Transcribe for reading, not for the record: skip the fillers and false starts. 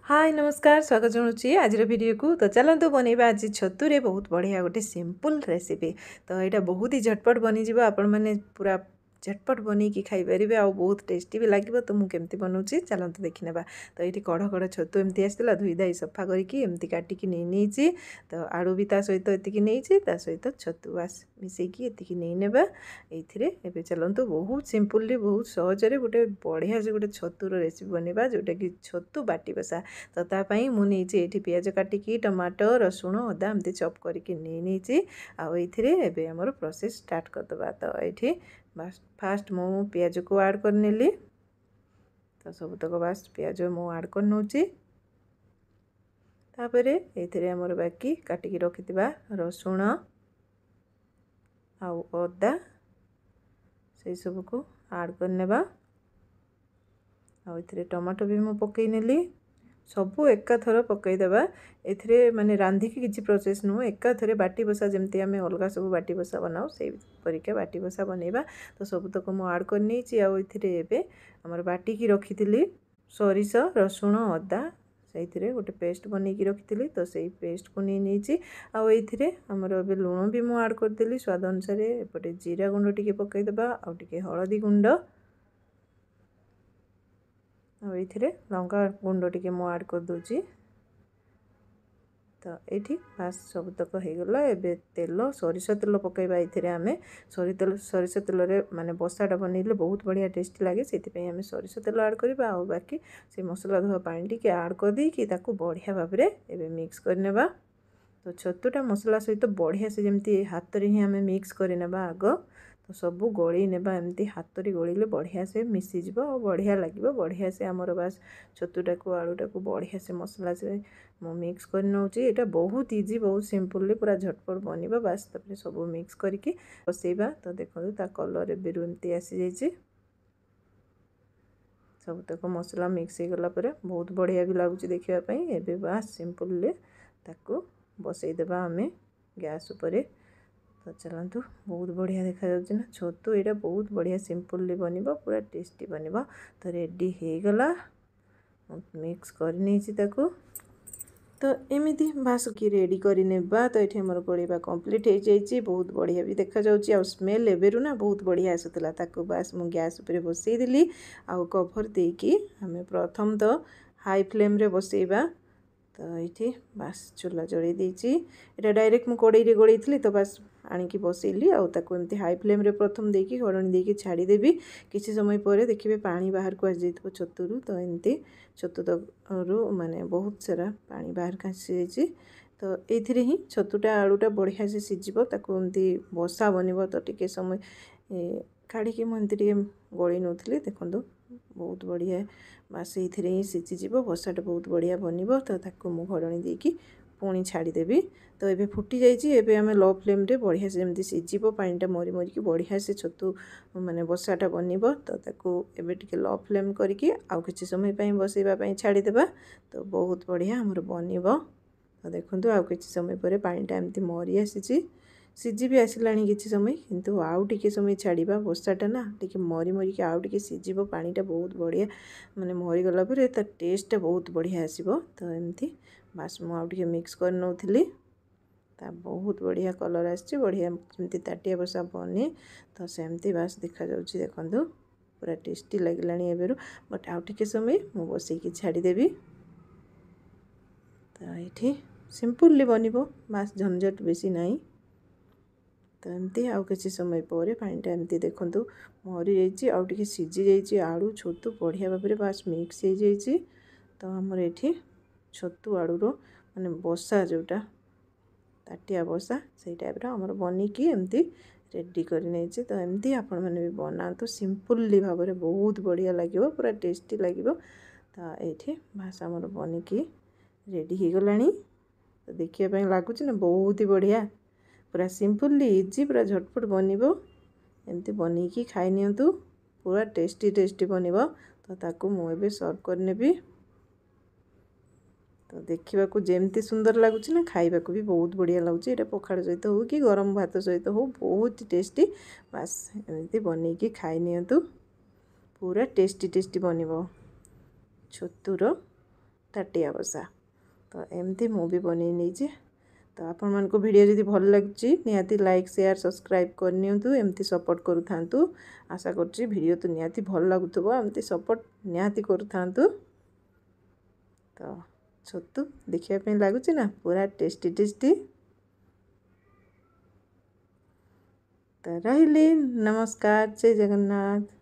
हाय नमस्कार स्वागत जनाऊँगी आज वीडियो को। तो चलतु बनइबा आज छतुरे बहुत बढ़िया गोटे सिंपल रेसिपी। तो यहाँ बहुत ही झटपट बनीज आपण मैंने पूरा झटपट बनईकी खाईपर आ बहुत टेस्टी भी लगे। तो मुझे केमती बनाऊँगी चलते देखने। तो ये कढ़ कढ़ छतु एमती आसाला धोई धाई सफा करके एमती काटिकी नहीं। तो आलू भी ता सहित एतिकी नहीं सहित छतु बास मिसेकी एतिकी नहीं नेबा। ये चलतु बहुत सिंपली बहुत सहजरे गोटे बढ़िया से गोटे छतुर रेसिपी बनइबा जोटा कि छतु बाटी बसा। तो तापाई मुझे ये पियाज काटिकी टमाटो रसुण अदा एमती चॉप करके नहीं आउ आमर प्रोसेस स्टार्ट करदे। तो ये बास फास्ट मु पियाज को ऐड कर नेली। तो सबतक बास पियाज मु ऐड कर नौची। तापरे ये आमर बाकी काटिकी रखिथिबा रसुण आउ अदा से सब को ऐड करनेबा। आउ टमाटो भी मु पकई नेली सबू एकाथर पकईदेवा। एथिरे माने रांधिकी किसी प्रोसेस नुह एकाथरे बाटी बसा जमती आम अलग सब बाटी बसा बनाओ से परिका बाटी बसा बनइबा। तो सबतक मु ऐड कर नहीं आउ आमर बाटिकी रखी सरिष रसुण अदा से गोटे पेस्ट बनईकी रखी। तो से पेस्ट को नहीं आउ आमर लुण भी मु ऐड करदेली स्वाद अनुसार। एपटे जीरा गुंड टिके पकईदेबा आउ टिके हलदी गुंड ये लंका गुंड टिके मु ऐड कर दूची। तो ये बास सबतक होगला। एबे तेल सरिष तेल पकईबा। ये आम सरिष तेल माने बसाटा बनइले बहुत बढ़िया टेस्टी लगे से आम सरिष तेल ऐड करवा। आ बाकी से मसला धुआ पानी टिके ऐड कर देकी ताकू बढ़िया भाव में मिक्स करनेबा। तो छतुटा मसला सहित बढ़िया से जमती हाथ रे ही आम मिक्स करनेबा आग। तो सबू गली नेबा एमती हाथ रे गलिले बढ़िया से मिसीज और बढ़िया लगे बढ़िया से आमर बास छतुटा को आलूटा को बढ़िया से मसला से मु मिक्स कर नौची। यहाँ बहुत इजी बहुत सिंपल पूरा झटपट बनवा। बास तापर सब मिक्स करके बसैबा। तो देखो ता कलर एबेरु एमती आसी जाइए। सबतक मसला मिक्स हो गला पर बहुत बढ़िया भी लगुच देखापी। एबे बास सिंपल ताकू बसईदेवा आम गैस उपरे। तो चलतु बहुत बढ़िया देखा ना छतु यहाँ बहुत बढ़िया सिंपल बनइबा पूरा टेस्टी बनइबा। तो रेडी हो गला मिक्स कर। तो एमती बास की रेडी करनेबा। तो ये मोर गोलेबा कंप्लीट हो जाइए बहुत बढ़िया भी देखा जाउची। आ स्मेल एबेरु ना बहुत बढ़िया आसुला। ताकू बास मु गैस उपरे बसई देली आउ कभर देकी हमें प्रथम तो हाई फ्लेम रे बसईबा। तो ये बास चूल्हा जड़े देची यहाँ डायरेक्ट मु कड़ई रे गलई थी। तो बास आणिकी बसैली आमती हाई फ्लेम रे प्रथम देकी घोड़णी देकी छाड़देवी। किसी समय पर देखिए पानी बाहर को आसी जाइए छतुरु। तो एमती छतु रू माने बहुत सारा पानी बाहर को आसी जाइए। तो ये ही छतुटा आलूटा बढ़िया से सीझिब ताकू एमती बसा बनइब। तो टिके समय काढ़ी मुझे गली नौली देखो बहुत बढ़िया बास ये ही सीझीज बसाटा बहुत बढ़िया बनइब। तो ताकू मु घोड़णी देकी पुणी छाड़देवी। तो ये फुटी जाइए आम लो फ्लेम रे बढ़िया से जमी सीझिब पानीटा मरी मरिकी बढ़िया से छतु माने बसाटा बनइब। तो ताकू एबे टिके लो फ्लेम करके आउ किछि समय बसैबा छाड़देबा। तो बहुत बढ़िया आमर बनइब। तो देखो आउ किछि समय पर पानीटा एमती मरी आसी सीझी भी आसला किसी समय किंतु आउ टिके समय छाड़ा बसाटा ना टिके मरी मरिकी आउ टिके सीझिब पानीटा बहुत बढ़िया माने मरीगला तो टेस्टा बहुत बढ़िया आसो। तो एमती बास मु आउ टिके मिक्स कर नौली। ता बहुत बढ़िया कलर आसी बढ़िया जमी ताटिया बसा बने। तो सेमती बास देखा जाउची देखंतु पूरा टेस्टी लगिलानी एबेरु। बट आउ टिके समय मु बसैकी छाड़देवी। तो ये सिंपल बनइब बास झंझट बेसी नहीं। तो एमती आउ किसी समय पर पानीटा एमती देखंतु मरी जाइए आउ टिके सीझी जाइए आलू छतु बढ़िया भाव में बास मिक्स हो जाइए। तो आमर ये छतु आलूर माने बसा जोटा ताटिया बसा से टाइप आमर बनिकी एमती रेडी कर नहीं। तो एमती आपण मैंने भी बनातु सिंपली भाव में बहुत बढ़िया लगे पूरा टेस्टी लगे। तो ये बास आमर बनिकी रेडी हो गला। तो देखापी लगुच ना बहुत ही बढ़िया पूरा सिंपली इजी पूरा झटपट बनइब एमती बनईकी खाई नियंतु पूरा टेस्टी टेस्टी बनइब। तो ताकू मु एबे सर्व करनेबी। तो देखा जमती सुंदर लगुच ना खाइबा भी बहुत बढ़िया लगुच। ये पखाड़ सहित हो कि गरम भात सहित हो बहुत टेस्टी बास एमती बनईकी खाई नियंतु पूरा टेस्टी टेस्टी बनइब छतुर ताटिया बसा तो एमती मु भी बनै नहीं। तो आपण मन को वीडियो जदि भल लगी निहाती लाइक शेयर सब्सक्राइब करनियंतु एमती सपोर्ट करू थांतु। आशा करछि वीडियो तो निहाती भल लागुथबो एमती सपोर्ट निहाती करू थांतु। तो छतु देखिया पे लागुछि ना पूरा टेस्टी टेस्टी। तो रहिली नमस्कार जय जगन्नाथ।